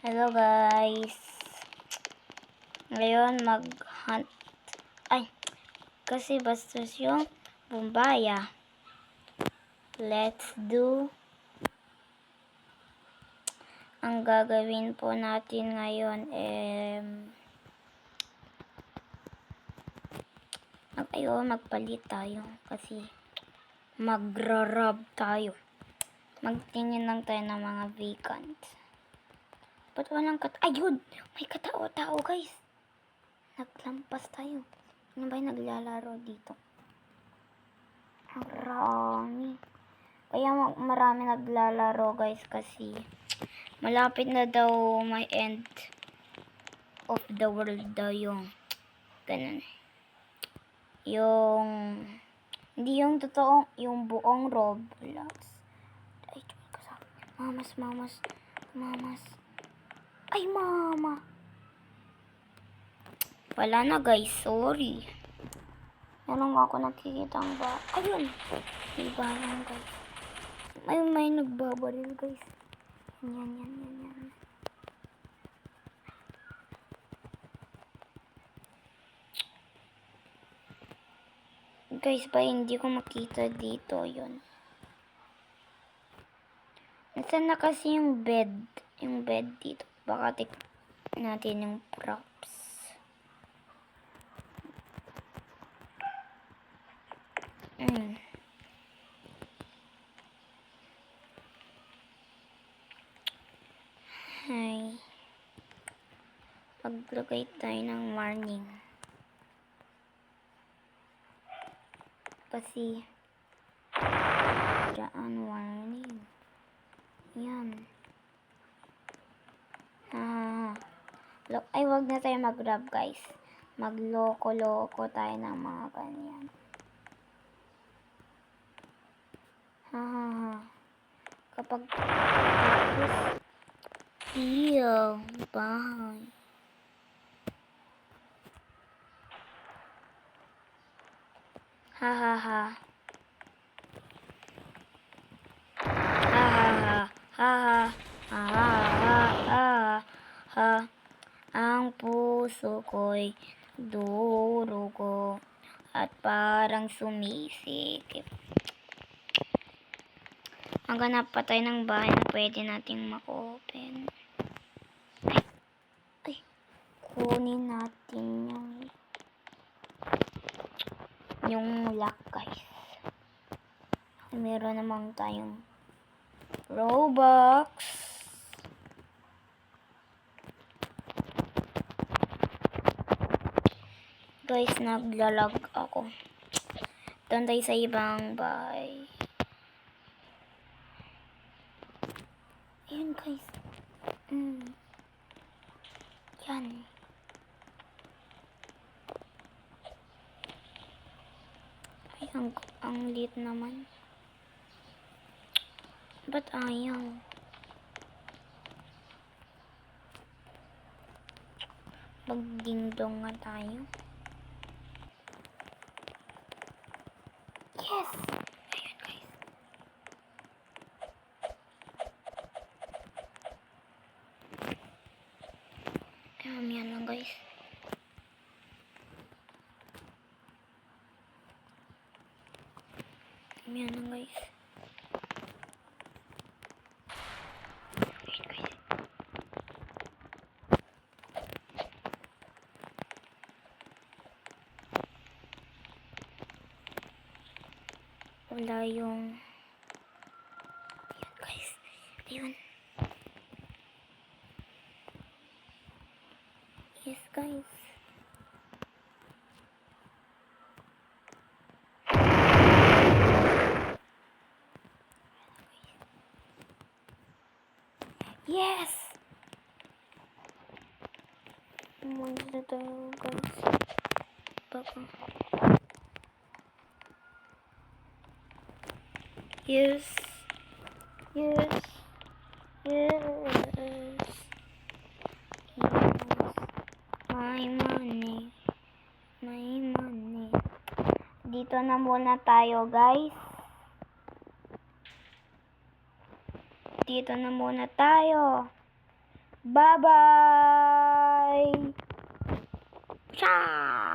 Hello guys. Ngayon mag-hunt. Kasi bastos yung bumbaya. Let's do. Ang gagawin po natin ngayon magpalit tayo kasi magra-rob tayo. Magtingin lang tayo ng mga vacant. Ba't walang ayun! May katao-tao guys! Naglampas tayo. Ano ba yung naglalaro dito? Marami. Kaya marami naglalaro guys kasi malapit na daw may end of the world daw yung ganun. Yung hindi yung totoong, yung buong Roblox. Ay, ko sa mamas. Ay, mama. Wala na guys, sorry. Meron ako nakikita ang ba. Ayun. May bayan guys. May nagbabaril guys. Yan. Guys, ba hindi ko makita dito yun. Nasaan na kasi yung bed? Yung bed dito. Baka tik natin yung props. Hi. Maglagay tayo ng warning. Kasi dyan warning. Yan. Ay, wag na tayo mag-grab guys. Magloko-loko tayo ng mga ganyan. Kapag tapos bahay. Ang puso ko'y durugo at parang sumisikip. Maghanap pa tayo ng bahay na pwede nating ma-open. Ay, kunin natin yung lock guys. Meron namang tayong Robux. Guys, naglalag ako. Doon tayo sa ibang bahay. Ayun guys. Yan. Ay, ang lit naman. Ba't ayaw? Magdingdong nga tayo. Yes! Ayun guys. Yan lang guys. Yan lang guys. Wala yung guys. Ayun. Yes guys. Yes! Umalis na tayo guys. Baka. Yes. My money. Dito na muna tayo guys. Dito na muna tayo. Bye-bye! Ciao!